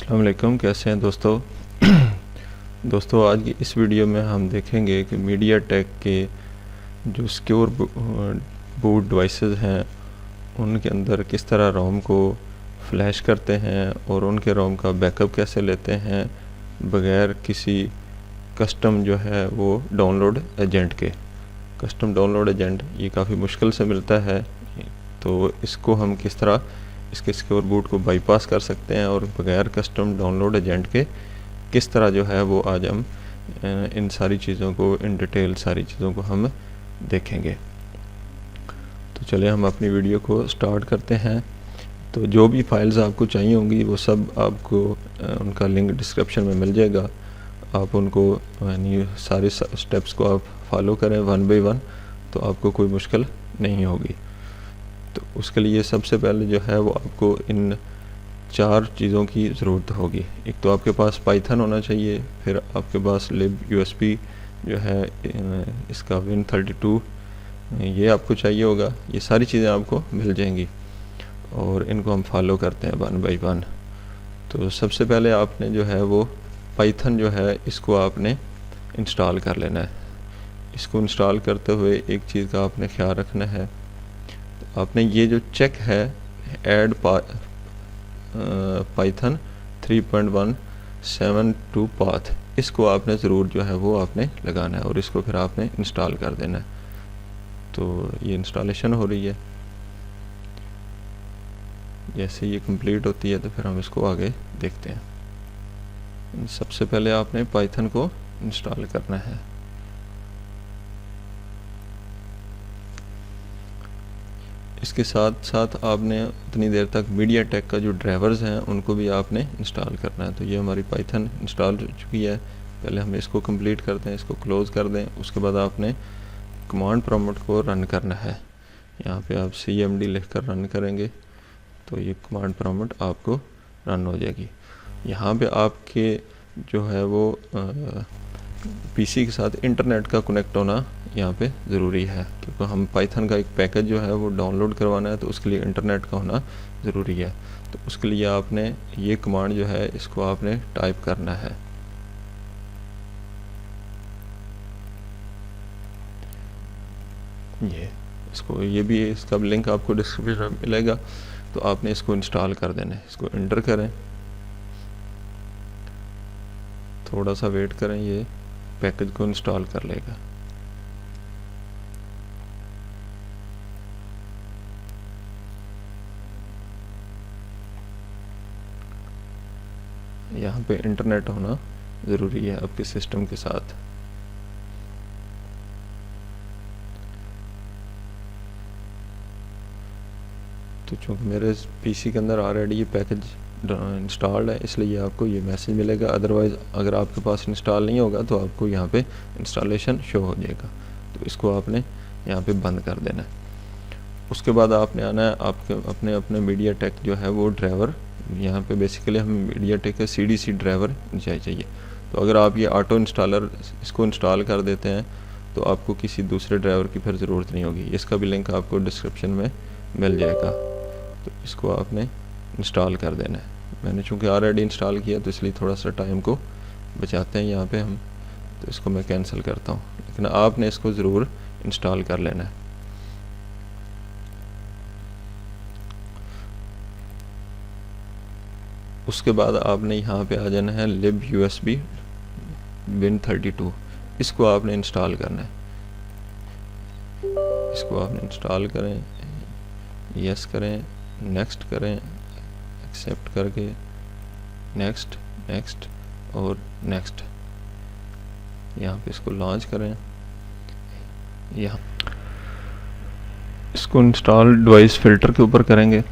अस्सलाम वालेकुम, कैसे हैं दोस्तों। दोस्तों आज की इस वीडियो में हम देखेंगे कि मीडिया टेक के जो सिक्योर बूट डिवाइसेस हैं उनके अंदर किस तरह रोम को फ्लैश करते हैं और उनके रोम का बैकअप कैसे लेते हैं बगैर किसी कस्टम जो है वो डाउनलोड एजेंट के। कस्टम डाउनलोड एजेंट ये काफ़ी मुश्किल से मिलता है, तो इसको हम किस तरह इसके सिक्योर बूट को बाईपास कर सकते हैं और बगैर कस्टम डाउनलोड एजेंट के किस तरह जो है वो आज हम इन सारी चीज़ों को इन डिटेल सारी चीज़ों को हम देखेंगे। तो चलिए हम अपनी वीडियो को स्टार्ट करते हैं। तो जो भी फाइल्स आपको चाहिए होंगी वो सब आपको उनका लिंक डिस्क्रिप्शन में मिल जाएगा। आप उनको यानी सारे स्टेप्स को आप फॉलो करें वन बाय वन, तो आपको कोई मुश्किल नहीं होगी। तो उसके लिए सबसे पहले जो है वो आपको इन 4 चीज़ों की ज़रूरत होगी। एक तो आपके पास पाइथन होना चाहिए, फिर आपके पास libusb जो है इसका Win32 ये आपको चाहिए होगा। ये सारी चीज़ें आपको मिल जाएंगी और इनको हम फॉलो करते हैं वन बाय वन। तो सबसे पहले आपने जो है वो पाइथन जो है इसको आपने इंस्टॉल कर लेना है। इसको इंस्टॉल करते हुए एक चीज़ का आपने ख्याल रखना है, आपने ये जो चेक है ऐड पाइथन 3.1 टू पाथ, इसको आपने ज़रूर जो है वो आपने लगाना है और इसको फिर आपने इंस्टॉल कर देना है। तो ये इंस्टॉलेशन हो रही है, जैसे ये कंप्लीट होती है तो फिर हम इसको आगे देखते हैं। सबसे पहले आपने पाइथन को इंस्टॉल करना है। इसके साथ साथ आपने उतनी देर तक मीडिया टेक का जो ड्राइवर्स हैं उनको भी आपने इंस्टॉल करना है। तो ये हमारी पाइथन इंस्टॉल हो चुकी है। पहले हम इसको कंप्लीट कर दें, इसको क्लोज़ कर दें। उसके बाद आपने कमांड प्रॉम्प्ट को रन करना है। यहाँ पे आप cmd लिख कर रन करेंगे तो ये कमांड प्रॉम्प्ट आपको रन हो जाएगी। यहाँ पे आपके जो है वो पीसी के साथ इंटरनेट का कनेक्ट होना यहाँ पे ज़रूरी है, क्योंकि हम पाइथन का एक पैकेज जो है वो डाउनलोड करवाना है, तो उसके लिए इंटरनेट का होना ज़रूरी है। तो उसके लिए आपने ये कमांड जो है इसको आपने टाइप करना है। ये भी इसका लिंक आपको डिस्क्रिप्शन में मिलेगा, तो आपने इसको इंस्टॉल कर देना है। इसको एंटर करें, थोड़ा सा वेट करें, ये पैकेज को इंस्टॉल कर लेगा। यहाँ पे इंटरनेट होना ज़रूरी है आपके सिस्टम के साथ। तो चूँकि मेरे पीसी के अंदर ऑलरेडी ये पैकेज इंस्टॉल्ड है, इसलिए आपको ये मैसेज मिलेगा। अदरवाइज़ अगर आपके पास इंस्टॉल नहीं होगा तो आपको यहाँ पे इंस्टॉलेशन शो हो जाएगा। तो इसको आपने यहाँ पे बंद कर देना है। उसके बाद आपने आना है आपके अपने मीडिया टेक जो है वो ड्राइवर। यहाँ पे बेसिकली हम मीडिया टेक का CDC ड्राइवर चाहिए। तो अगर आप ये ऑटो इंस्टॉलर इसको इंस्टॉल कर देते हैं तो आपको किसी दूसरे ड्राइवर की फिर ज़रूरत नहीं होगी। इसका भी लिंक आपको डिस्क्रिप्शन में मिल जाएगा। तो इसको आपने इंस्टॉल कर देना है। मैंने चूँकि ऑलरेडी इंस्टॉल किया तो इसलिए थोड़ा सा टाइम को बचाते हैं यहाँ पे हम। तो इसको मैं कैंसिल करता हूँ, लेकिन आपने इसको ज़रूर इंस्टॉल कर लेना है। उसके बाद आपने यहाँ पे आ जाना है libusb Win32, इसको आपने इंस्टॉल करना है। इसको आपने इंस्टॉल करें, यस करें, नेक्स्ट करें, एक्सेप्ट करके नेक्स्ट नेक्स्ट और नेक्स्ट। यहाँ पे इसको लॉन्च करें। यहाँ इसको इंस्टॉल डिवाइस फ़िल्टर के ऊपर करेंगे।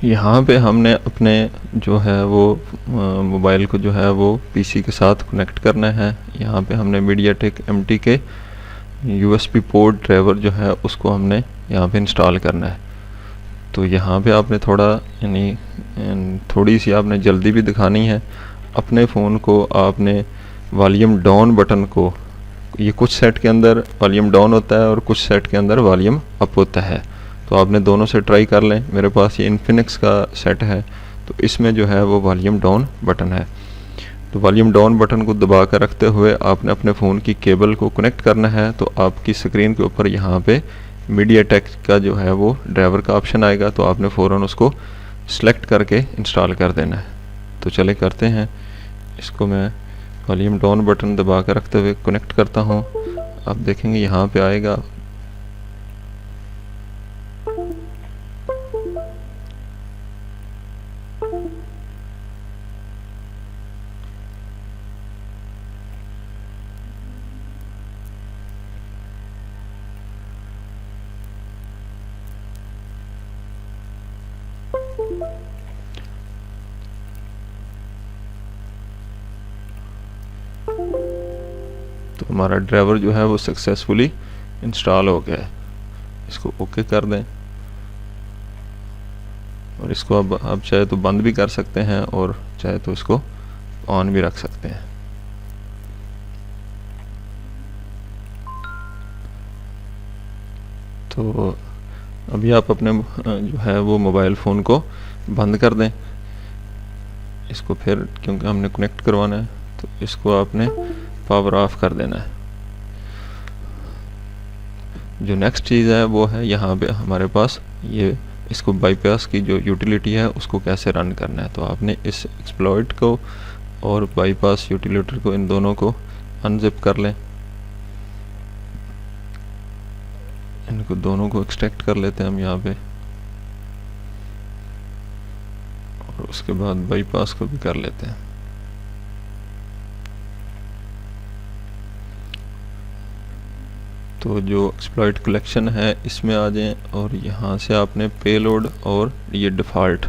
यहाँ पे हमने अपने जो है वो मोबाइल को जो है वो पीसी के साथ कनेक्ट करना है। यहाँ पे हमने MediaTek MTK USB port driver जो है उसको हमने यहाँ पे इंस्टॉल करना है। तो यहाँ पे आपने थोड़ी सी आपने जल्दी भी दिखानी है। अपने फ़ोन को आपने वॉल्यूम डाउन बटन को, ये कुछ सेट के अंदर वॉल्यूम डाउन होता है और कुछ सेट के अंदर वॉल्यूम अप होता है, तो आपने दोनों से ट्राई कर लें। मेरे पास ये इन्फिनिक्स का सेट है तो इसमें जो है वो वॉल्यूम डाउन बटन है। तो वॉल्यूम डाउन बटन को दबा कर रखते हुए आपने अपने फ़ोन की केबल को कनेक्ट करना है। तो आपकी स्क्रीन के ऊपर यहाँ पे मीडियाटेक का जो है वो ड्राइवर का ऑप्शन आएगा, तो आपने फ़ौरन उसको सिलेक्ट करके इंस्टॉल कर देना है। तो चले करते हैं इसको। मैं वॉल्यूम डाउन बटन दबा कर रखते हुए कनेक्ट करता हूँ। आप देखेंगे यहाँ पे आएगा तो हमारा ड्राइवर जो है वो सक्सेसफुली इंस्टॉल हो गया है। इसको ओके कर दें और इसको अब आप चाहे तो बंद भी कर सकते हैं और चाहे तो इसको ऑन भी रख सकते हैं। तो अभी आप अपने जो है वो मोबाइल फ़ोन को बंद कर दें इसको, फिर क्योंकि हमने कनेक्ट करवाना है तो इसको आपने पावर ऑफ कर देना है। जो नेक्स्ट चीज़ है वो है यहाँ पे हमारे पास ये इसको बाईपास की जो यूटिलिटी है उसको कैसे रन करना है। तो आपने इस एक्सप्लॉइट को और बाईपास यूटिलिटी को, इन दोनों को अनजिप कर लें। इनको दोनों को एक्सट्रैक्ट कर लेते हैं हम यहाँ पे, और उसके बाद बाईपास को भी कर लेते हैं। तो जो एक्सप्लॉइट कलेक्शन है इसमें आ जाएं और यहाँ से आपने पेलोड और ये डिफ़ॉल्ट,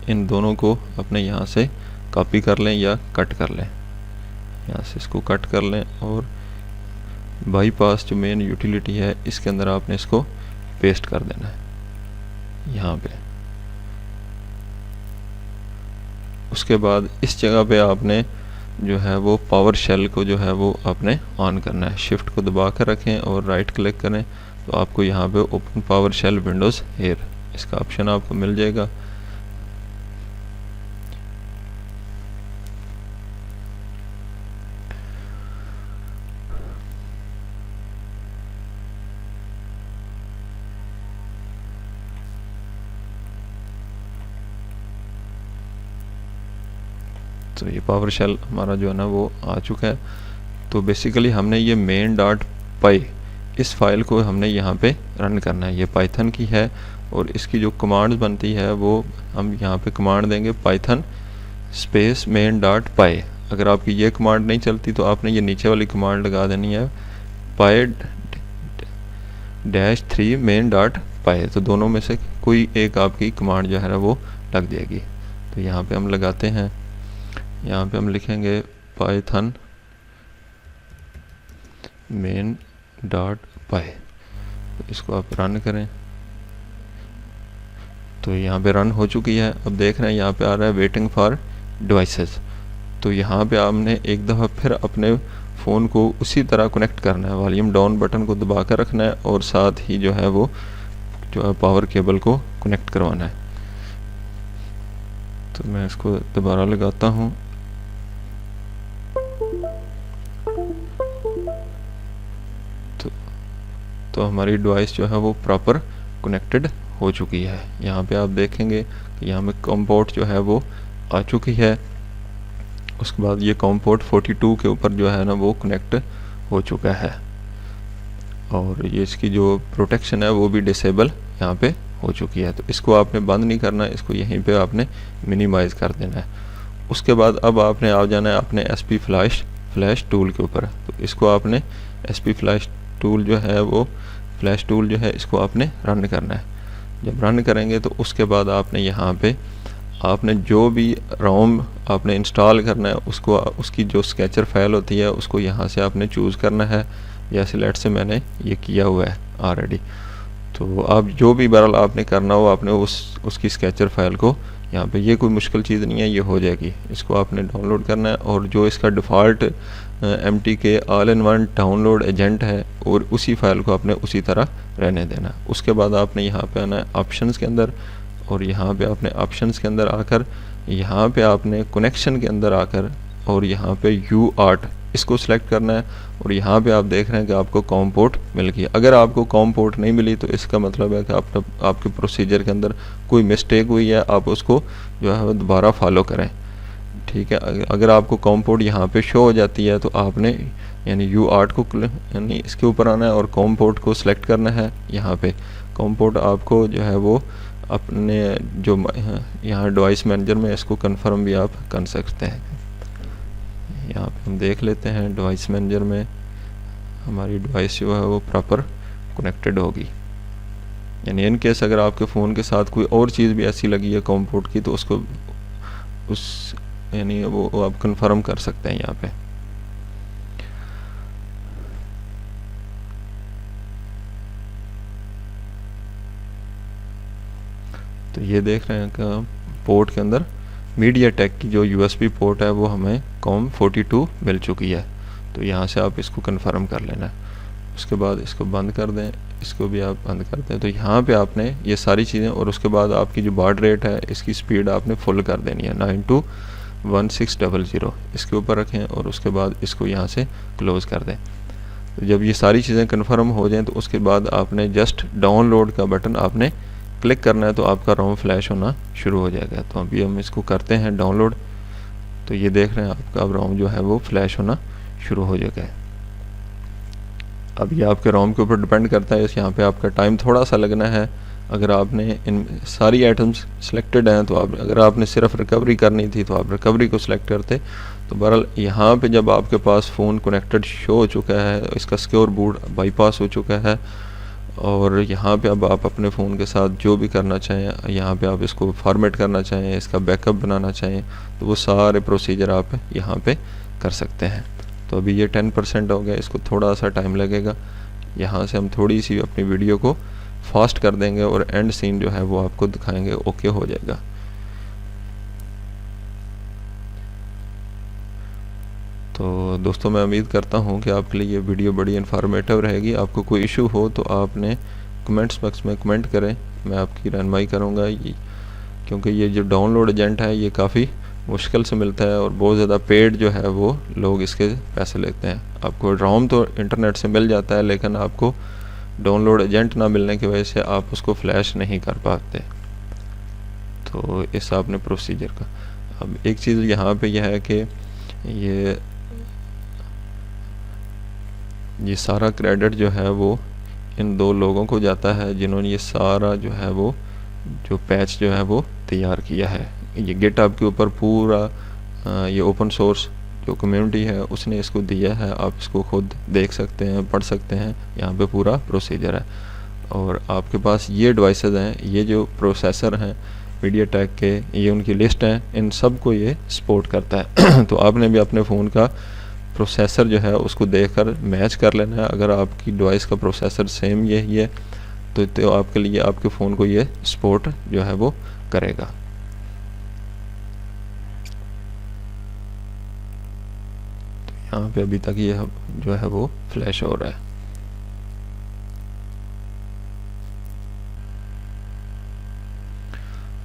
इन दोनों को अपने यहाँ से कॉपी कर लें या कट कर लें। यहाँ से इसको कट कर लें और बाईपास जो मेन यूटिलिटी है इसके अंदर आपने इसको पेस्ट कर देना है यहाँ पे। उसके बाद इस जगह पे आपने जो है वो पावर शेल को जो है वो आपने ऑन करना है। शिफ्ट को दबा कर रखें और राइट क्लिक करें तो आपको यहाँ पे open PowerShell Windows here इसका ऑप्शन आपको मिल जाएगा। तो ये पावर शेल हमारा जो है ना वो आ चुका है। तो बेसिकली हमने ये main.py इस फाइल को हमने यहाँ पे रन करना है। ये पाइथन की है और इसकी जो कमांड्स बनती है वो हम यहाँ पे कमांड देंगे पाइथन स्पेस main.py। अगर आपकी ये कमांड नहीं चलती तो आपने ये नीचे वाली कमांड लगा देनी है py-3 main.py। तो दोनों में से कोई एक आपकी कमांड जो है ना वो लग जाएगी। तो यहाँ पे हम लगाते हैं, यहाँ पे हम लिखेंगे पाइथन main.py। तो इसको आप रन करें तो यहाँ पे रन हो चुकी है। अब देख रहे हैं यहाँ पे आ रहा है वेटिंग फॉर डिवाइसेस। तो यहाँ पे आपने एक दफ़ा फिर अपने फ़ोन को उसी तरह कनेक्ट करना है। वॉल्यूम डाउन बटन को दबा कर रखना है और साथ ही जो है वो जो है पावर केबल को कनेक्ट करवाना है। तो मैं इसको दोबारा लगाता हूँ। तो हमारी डिवाइस जो है वो प्रॉपर कनेक्टेड हो चुकी है। यहाँ पे आप देखेंगे कि यहाँ में कॉम पोर्ट जो है वो आ चुकी है। उसके बाद ये कॉम पोर्ट 42 के ऊपर जो है ना वो कनेक्ट हो चुका है और ये इसकी जो प्रोटेक्शन है वो भी डिसेबल यहाँ पे हो चुकी है। तो इसको आपने बंद नहीं करना, इसको यहीं पे आपने मिनिमाइज़ कर देना है। उसके बाद अब आपने आ जाना है अपने SP फ्लैश टूल के ऊपर। तो इसको आपने SP फ्लैश टूल जो है वो फ्लैश टूल जो है इसको आपने रन करना है। जब रन करेंगे तो उसके बाद आपने यहाँ पे आपने जो भी रोम आपने इंस्टॉल करना है उसको, उसकी जो स्केचर फाइल होती है उसको यहाँ से आपने चूज़ करना है। जैसे लेट से मैंने ये किया हुआ है ऑलरेडी। तो आप जो भी बहरहाल आपने करना हो आपने उसकी स्केचर फाइल को यहाँ पे, ये कोई मुश्किल चीज़ नहीं है, ये हो जाएगी। इसको आपने डाउनलोड करना है और जो इसका default MTK all in one download agent है और उसी फाइल को आपने उसी तरह रहने देना है। उसके बाद आपने यहाँ पे आना है ऑप्शंस के अंदर और यहाँ पे आपने ऑप्शंस के अंदर आकर यहाँ पे आपने कनेक्शन के अंदर आकर और यहाँ पे UART इसको सिलेक्ट करना है। और यहाँ पे आप देख रहे हैं कि आपको कॉम पोर्ट मिल गई। अगर आपको कॉम पोर्ट नहीं मिली तो इसका मतलब है कि आपके प्रोसीजर के अंदर कोई मिस्टेक हुई है, आप उसको जो है दोबारा फॉलो करें। ठीक है, अगर आपको कॉम पोर्ट यहाँ पे शो हो जाती है तो आपने यानी UART को यानी इसके ऊपर आना है और कॉम पोर्ट को सिलेक्ट करना है। यहाँ पे कॉम पोर्ट आपको जो है वो अपने जो यहाँ डिवाइस मैनेजर में इसको कंफर्म भी आप कर सकते हैं। यहाँ पे हम देख लेते हैं डिवाइस मैनेजर में हमारी डिवाइस जो है वो प्रॉपर कनेक्टेड होगी। यानी इन केस अगर आपके फ़ोन के साथ कोई और चीज़ भी ऐसी लगी है कॉम पोर्ट की तो उसको यानी वो आप कंफर्म कर सकते हैं यहाँ पे। तो ये देख रहे हैं कि पोर्ट के अंदर मीडियाटेक की जो USB पोर्ट है वो हमें COM42 मिल चुकी है। तो यहाँ से आप इसको कंफर्म कर लेना है। उसके बाद इसको बंद कर दें, इसको भी आप बंद कर दें। तो यहाँ पे आपने ये सारी चीज़ें और उसके बाद आपकी जो बार्ड रेट है इसकी स्पीड आपने फुल कर देनी है 92100 इसके ऊपर रखें और उसके बाद इसको यहाँ से क्लोज़ कर दें। तो जब ये सारी चीज़ें कंफर्म हो जाएँ तो उसके बाद आपने जस्ट डाउनलोड का बटन आपने क्लिक करना है तो आपका रोम फ्लैश होना शुरू हो जाएगा। तो अभी हम इसको करते हैं डाउनलोड। तो ये देख रहे हैं आपका अब रोम जो है वो फ्लैश होना शुरू हो जाएगा। अब ये आपके रोम के ऊपर डिपेंड करता है, यहाँ पे आपका टाइम थोड़ा सा लगना है। अगर आपने इन सारी आइटम्स सिलेक्टेड हैं तो अगर आपने सिर्फ रिकवरी करनी थी तो आप रिकवरी को सिलेक्ट करते। तो बहरहाल यहाँ पे जब आपके पास फ़ोन कनेक्टेड शो हो चुका है, इसका सिक्योर बूट बाईपास हो चुका है और यहाँ पे अब आप अपने फ़ोन के साथ जो भी करना चाहें, यहाँ पे आप इसको फॉर्मेट करना चाहें, इसका बैकअप बनाना चाहें, तो वो सारे प्रोसीजर आप यहाँ पे कर सकते हैं। तो अभी ये 10% हो गया, इसको थोड़ा सा टाइम लगेगा। यहाँ से हम थोड़ी सी अपनी वीडियो को फास्ट कर देंगे और एंड सीन जो है वो आपको दिखाएंगे, ओके हो जाएगा। तो दोस्तों मैं उम्मीद करता हूँ कि आपके लिए ये वीडियो बड़ी इन्फॉर्मेटिव रहेगी। आपको कोई इशू हो तो आपने कमेंट्स बॉक्स में कमेंट करें, मैं आपकी रहनुमाई करूँगा। क्योंकि ये जो डाउनलोड एजेंट है ये काफ़ी मुश्किल से मिलता है और बहुत ज़्यादा पेड जो है वो लोग इसके पैसे लेते हैं। आपको रोम तो इंटरनेट से मिल जाता है लेकिन आपको डाउनलोड एजेंट ना मिलने की वजह से आप उसको फ्लैश नहीं कर पाते। तो इस आपने प्रोसीजर का। अब एक चीज़ यहाँ पे यह है कि ये सारा क्रेडिट जो है वो इन दो लोगों को जाता है जिन्होंने ये सारा जो है वो जो पैच जो है वो तैयार किया है। ये गिटहब के ऊपर पूरा ये ओपन सोर्स जो कम्युनिटी है उसने इसको दिया है। आप इसको खुद देख सकते हैं, पढ़ सकते हैं, यहाँ पे पूरा प्रोसीजर है। और आपके पास ये डिवाइसेस हैं, ये जो प्रोसेसर हैं मीडियाटेक के, ये उनकी लिस्ट है, इन सब को ये सपोर्ट करता है। तो आपने भी अपने फ़ोन का प्रोसेसर जो है उसको देखकर मैच कर लेना है। अगर आपकी डिवाइस का प्रोसेसर सेम यही है तो आपके लिए आपके फ़ोन को ये सपोर्ट जो है वो करेगा। तो यहाँ पे अभी तक ये जो है वो फ्लैश हो रहा है।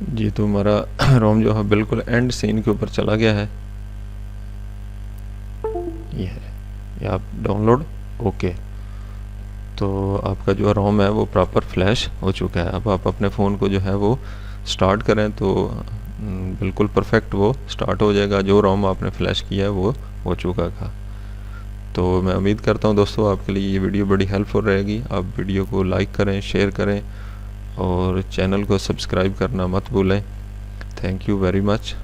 जी तो हमारा रोम जो है बिल्कुल एंड सीन के ऊपर चला गया है। ये आप डाउनलोड ओके। तो आपका जो रोम है वो प्रॉपर फ्लैश हो चुका है। अब आप अपने फ़ोन को जो है वो स्टार्ट करें तो बिल्कुल परफेक्ट वो स्टार्ट हो जाएगा। जो रोम आपने फ्लैश किया है वो हो चुका था। तो मैं उम्मीद करता हूँ दोस्तों आपके लिए ये वीडियो बड़ी हेल्पफुल रहेगी। आप वीडियो को लाइक करें, शेयर करें और चैनल को सब्सक्राइब करना मत भूलें। Thank you very much.